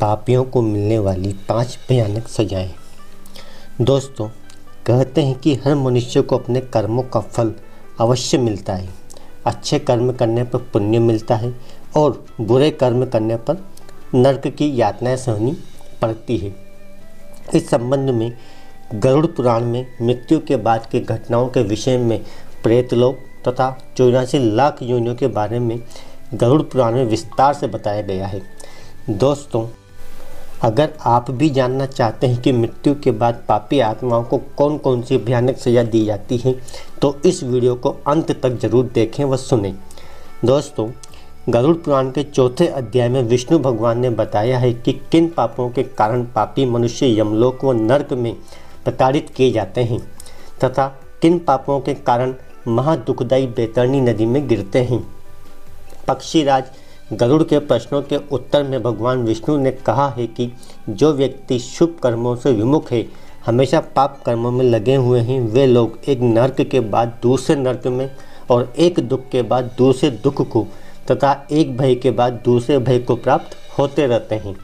पापियों को मिलने वाली 5 भयानक सजाएं। दोस्तों, कहते हैं कि हर मनुष्य को अपने कर्मों का फल अवश्य मिलता है। अच्छे कर्म करने पर पुण्य मिलता है और बुरे कर्म करने पर नरक की यातनाएं सहनी पड़ती है। इस संबंध में गरुड़ पुराण में मृत्यु के बाद की घटनाओं के विषय में प्रेतलोक तथा 84 लाख योनियों के बारे में गरुड़ पुराण में विस्तार से बताया गया है। दोस्तों, अगर आप भी जानना चाहते हैं कि मृत्यु के बाद पापी आत्माओं को कौन कौन सी भयानक सजा दी जाती है, तो इस वीडियो को अंत तक जरूर देखें व सुनें। दोस्तों, गरुड़ पुराण के 4थे अध्याय में विष्णु भगवान ने बताया है कि किन पापों के कारण पापी मनुष्य यमलोक व नरक में प्रताड़ित किए जाते हैं तथा किन पापों के कारण महादुखदायी बैतरणी नदी में गिरते हैं। पक्षीराज गरुड़ के प्रश्नों के उत्तर में भगवान विष्णु ने कहा है कि जो व्यक्ति शुभ कर्मों से विमुख है, हमेशा पाप कर्मों में लगे हुए हैं, वे लोग एक नरक के बाद दूसरे नरक में और एक दुख के बाद दूसरे दुख को तथा एक भय के बाद दूसरे भय को प्राप्त होते रहते हैं।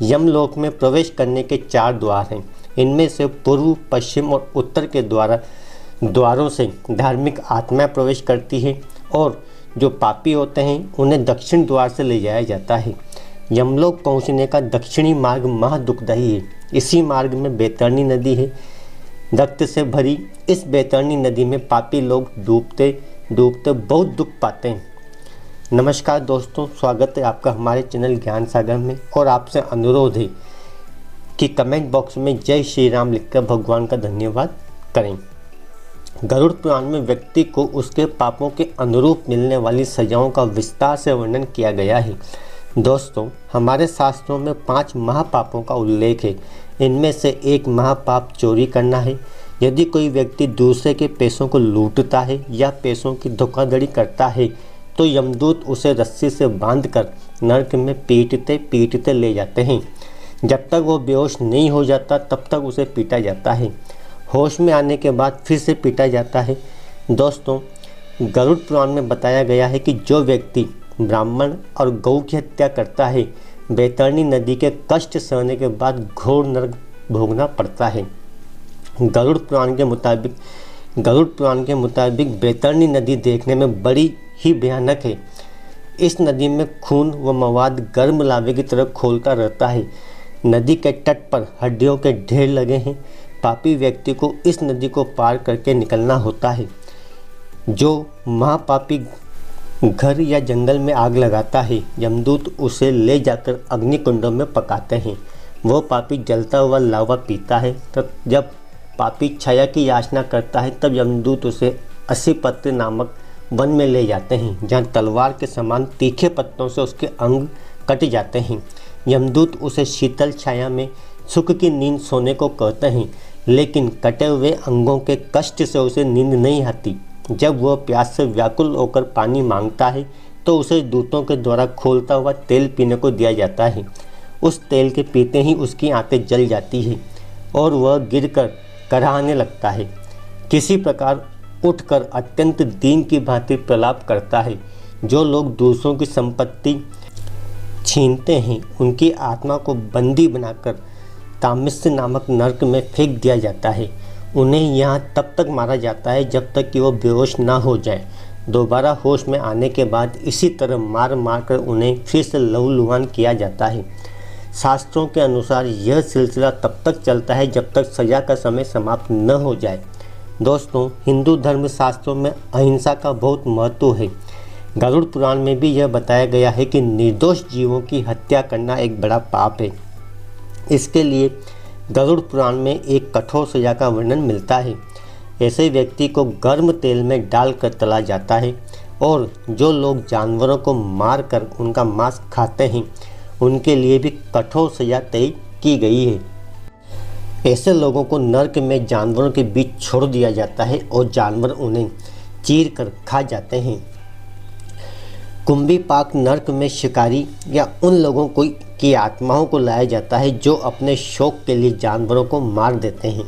यमलोक में प्रवेश करने के 4 द्वार हैं। इनमें से पूर्व, पश्चिम और उत्तर के द्वारों से धार्मिक आत्माएं प्रवेश करती है और जो पापी होते हैं उन्हें दक्षिण द्वार से ले जाया जाता है। यमलोक पहुंचने का दक्षिणी मार्ग महादुखदायी है। इसी मार्ग में बैतरणी नदी है, रक्त से भरी। इस बैतरणी नदी में पापी लोग डूबते डूबते बहुत दुख पाते हैं। नमस्कार दोस्तों, स्वागत है आपका हमारे चैनल ज्ञान सागर में और आपसे अनुरोध है कि कमेंट बॉक्स में जय श्री राम लिखकर भगवान का धन्यवाद करें। गरुड़ पुराण में व्यक्ति को उसके पापों के अनुरूप मिलने वाली सजाओं का विस्तार से वर्णन किया गया है। दोस्तों, हमारे शास्त्रों में 5 महापापों का उल्लेख है। इनमें से एक महापाप चोरी करना है। यदि कोई व्यक्ति दूसरे के पैसों को लूटता है या पैसों की धोखाधड़ी करता है तो यमदूत उसे रस्सी से बांधकर नरक में पीटते पीटते ले जाते हैं। जब तक वो बेहोश नहीं हो जाता तब तक उसे पीटा जाता है। होश में आने के बाद फिर से पीटा जाता है। दोस्तों, गरुड़ पुराण में बताया गया है कि जो व्यक्ति ब्राह्मण और गौ की हत्या करता है, बैतरणी नदी के कष्ट सहने के बाद घोर नरक भोगना पड़ता है। गरुड़ पुराण के मुताबिक बैतरणी नदी देखने में बड़ी ही भयानक है। इस नदी में खून व मवाद गर्म लावे की तरह खोलता रहता है। नदी के तट पर हड्डियों के ढेर लगे हैं। पापी व्यक्ति को इस नदी को पार करके निकलना होता है। जो महापापी घर या जंगल में आग लगाता है, यमदूत उसे ले जाकर अग्निकुंडों में पकाते हैं। वो पापी जलता हुआ लावा पीता है। तब जब पापी छाया की याचना करता है तब यमदूत उसे 80 पत्र नामक वन में ले जाते हैं, जहाँ तलवार के समान तीखे पत्तों से उसके अंग कट जाते हैं। यमदूत उसे शीतल छाया में सुख की नींद सोने को कहते हैं, लेकिन कटे हुए अंगों के कष्ट से उसे नींद नहीं आती। जब वह प्यास से व्याकुल होकर पानी मांगता है तो उसे दूतों के द्वारा खोलता हुआ तेल पीने को दिया जाता है। उस तेल के पीते ही उसकी आंतें जल जाती है और वह गिरकर कराहने लगता है। किसी प्रकार उठकर अत्यंत दीन की भांति प्रलाप करता है। जो लोग दूसरों की संपत्ति छीनते हैं, उनकी आत्मा को बंदी बनाकर तामिस्य नामक नरक में फेंक दिया जाता है। उन्हें यहाँ तब तक मारा जाता है जब तक कि वो बेहोश ना हो जाए। दोबारा होश में आने के बाद इसी तरह मार मार कर उन्हें फिर से लहूलुहान किया जाता है। शास्त्रों के अनुसार यह सिलसिला तब तक चलता है जब तक सजा का समय समाप्त न हो जाए। दोस्तों, हिंदू धर्म शास्त्रों में अहिंसा का बहुत महत्व है। गरुड़ पुराण में भी यह बताया गया है कि निर्दोष जीवों की हत्या करना एक बड़ा पाप है। इसके लिए गरुड़ पुराण में एक कठोर सजा का वर्णन मिलता है। ऐसे व्यक्ति को गर्म तेल में डालकर तला जाता है और जो लोग जानवरों को मारकर उनका मांस खाते हैं, उनके लिए भी कठोर सजा तय की गई है। ऐसे लोगों को नरक में जानवरों के बीच छोड़ दिया जाता है और जानवर उन्हें चीर कर खा जाते हैं। कुंभी पाक नरक में शिकारी या उन लोगों की आत्माओं को लाया जाता है जो अपने शौक के लिए जानवरों को मार देते हैं,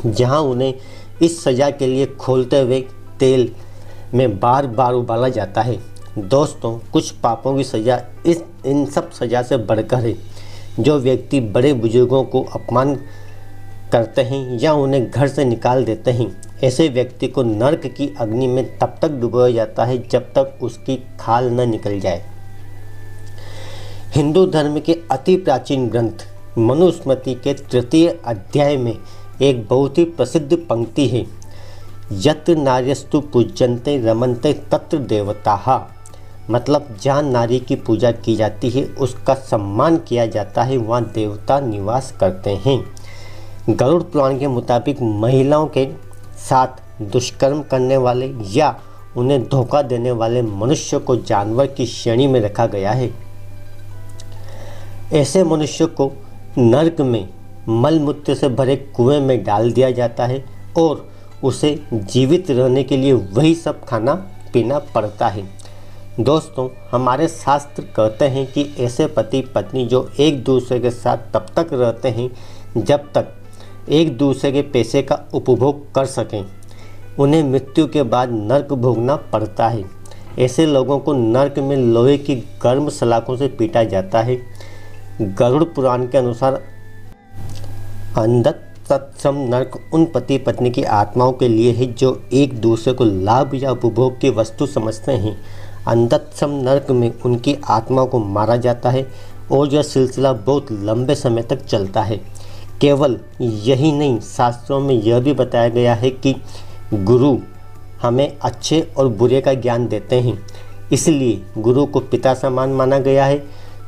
जहां उन्हें इस सजा के लिए खोलते हुए तेल में बार बार उबाला जाता है। दोस्तों, कुछ पापों की सज़ा इन सब सज़ा से बढ़कर है। जो व्यक्ति बड़े बुजुर्गों को अपमान करते हैं या उन्हें घर से निकाल देते हैं, ऐसे व्यक्ति को नर्क की अग्नि में तब तक डुबोया जाता है जब तक उसकी खाल न निकल जाए। हिंदू धर्म के अति प्राचीन ग्रंथ मनुस्मृति के 3 अध्याय में एक बहुत ही प्रसिद्ध पंक्ति है, यत्र नार्यस्तु पूज्यन्ते रमन्ते तत्र देवताः। मतलब जहाँ नारी की पूजा की जाती है, उसका सम्मान किया जाता है, वहाँ देवता निवास करते हैं। गरुड़ पुराण के मुताबिक महिलाओं के साथ दुष्कर्म करने वाले या उन्हें धोखा देने वाले मनुष्य को जानवर की श्रेणी में रखा गया है। ऐसे मनुष्य को नरक में मलमूत्र से भरे कुएं में डाल दिया जाता है और उसे जीवित रहने के लिए वही सब खाना पीना पड़ता है। दोस्तों, हमारे शास्त्र कहते हैं कि ऐसे पति पत्नी जो एक दूसरे के साथ तब तक रहते हैं जब तक एक दूसरे के पैसे का उपभोग कर सकें, उन्हें मृत्यु के बाद नर्क भोगना पड़ता है। ऐसे लोगों को नर्क में लोहे की गर्म सलाखों से पीटा जाता है। गरुड़ पुराण के अनुसार अंधतत्सम नर्क उन पति पत्नी की आत्माओं के लिए है जो एक दूसरे को लाभ या उपभोग की वस्तु समझते हैं। अंधतत्सम नर्क में उनकी आत्माओं को मारा जाता है और यह सिलसिला बहुत लंबे समय तक चलता है। केवल यही नहीं, शास्त्रों में यह भी बताया गया है कि गुरु हमें अच्छे और बुरे का ज्ञान देते हैं, इसलिए गुरु को पिता समान माना गया है।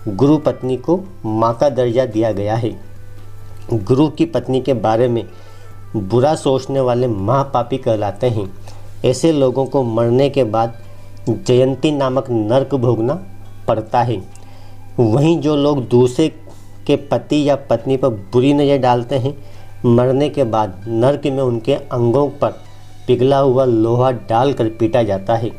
गुरु पत्नी को माँ का दर्जा दिया गया है। गुरु की पत्नी के बारे में बुरा सोचने वाले महापापी कहलाते हैं। ऐसे लोगों को मरने के बाद जयंती नामक नर्क भोगना पड़ता है। वहीं जो लोग दूसरे के पति या पत्नी पर बुरी नज़र डालते हैं, मरने के बाद नर्क में उनके अंगों पर पिघला हुआ लोहा डालकर पीटा जाता है।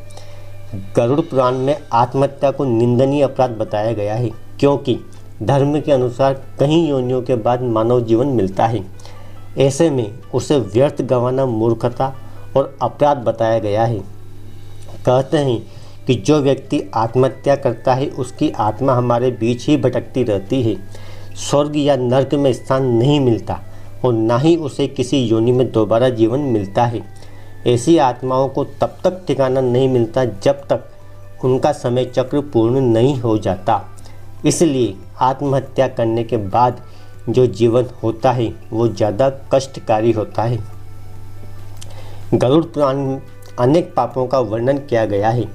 गरुड़ पुराण में आत्महत्या को निंदनीय अपराध बताया गया है, क्योंकि धर्म के अनुसार कई योनियों के बाद मानव जीवन मिलता है। ऐसे में उसे व्यर्थ गंवाना मूर्खता और अपराध बताया गया है। कहते हैं कि जो व्यक्ति आत्महत्या करता है उसकी आत्मा हमारे बीच ही भटकती रहती है। स्वर्ग या नर्क में स्थान नहीं मिलता और ना ही उसे किसी योनि में दोबारा जीवन मिलता है। ऐसी आत्माओं को तब तक ठिकाना नहीं मिलता जब तक उनका समय चक्र पूर्ण नहीं हो जाता। इसलिए आत्महत्या करने के बाद जो जीवन होता है वो ज़्यादा कष्टकारी होता है। गरुड़ पुराण में अनेक पापों का वर्णन किया गया है,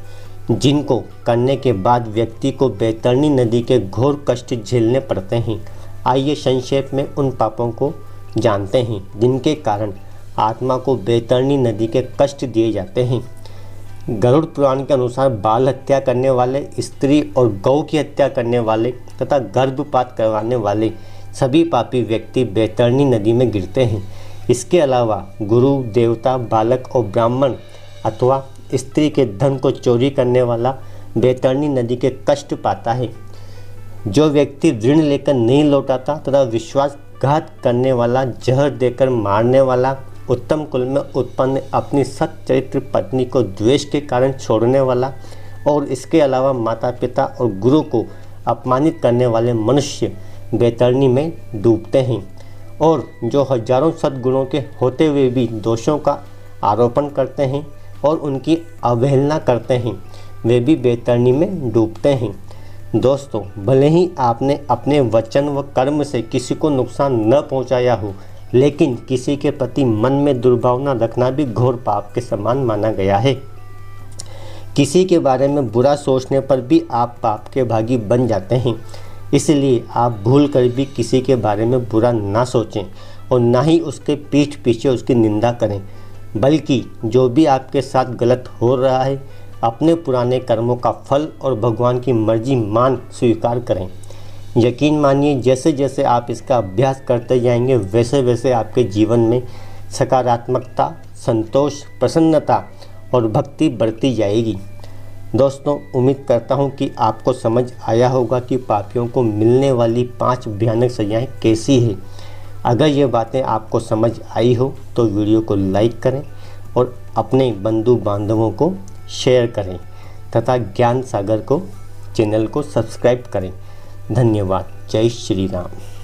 जिनको करने के बाद व्यक्ति को बैतरणी नदी के घोर कष्ट झेलने पड़ते हैं। आइए संक्षेप में उन पापों को जानते हैं जिनके कारण आत्मा को बैतरणी नदी के कष्ट दिए जाते हैं। गरुड़ पुराण के अनुसार बाल हत्या करने वाले, स्त्री और गौ की हत्या करने वाले तथा गर्भपात करवाने वाले सभी पापी व्यक्ति बैतरणी नदी में गिरते हैं। इसके अलावा गुरु, देवता, बालक और ब्राह्मण अथवा स्त्री के धन को चोरी करने वाला बैतरणी नदी के कष्ट पाता है। जो व्यक्ति ऋण लेकर नहीं लौटाता तथा विश्वासघात करने वाला, जहर देकर मारने वाला, उत्तम कुल में उत्पन्न अपनी सच्चरित्र पत्नी को द्वेष के कारण छोड़ने वाला और इसके अलावा माता पिता और गुरु को अपमानित करने वाले मनुष्य बैतरणी में डूबते हैं। और जो हजारों सद्गुणों के होते हुए भी दोषों का आरोपण करते हैं और उनकी अवहेलना करते हैं, वे भी बैतरणी में डूबते हैं। दोस्तों, भले ही आपने अपने वचन व कर्म से किसी को नुकसान न पहुंचाया हो, लेकिन किसी के प्रति मन में दुर्भावना रखना भी घोर पाप के समान माना गया है। किसी के बारे में बुरा सोचने पर भी आप पाप के भागी बन जाते हैं। इसलिए आप भूल कर भी किसी के बारे में बुरा ना सोचें और ना ही उसके पीठ पीछे उसकी निंदा करें, बल्कि जो भी आपके साथ गलत हो रहा है, अपने पुराने कर्मों का फल और भगवान की मर्जी मान स्वीकार करें। यकीन मानिए, जैसे जैसे आप इसका अभ्यास करते जाएंगे, वैसे वैसे आपके जीवन में सकारात्मकता, संतोष, प्रसन्नता और भक्ति बढ़ती जाएगी। दोस्तों, उम्मीद करता हूँ कि आपको समझ आया होगा कि पापियों को मिलने वाली 5 भयानक सजाएं कैसी है। अगर ये बातें आपको समझ आई हो तो वीडियो को लाइक करें और अपने बंधु बांधवों को शेयर करें तथा ज्ञान सागर को चैनल को सब्सक्राइब करें धन्यवाद। जय श्री राम।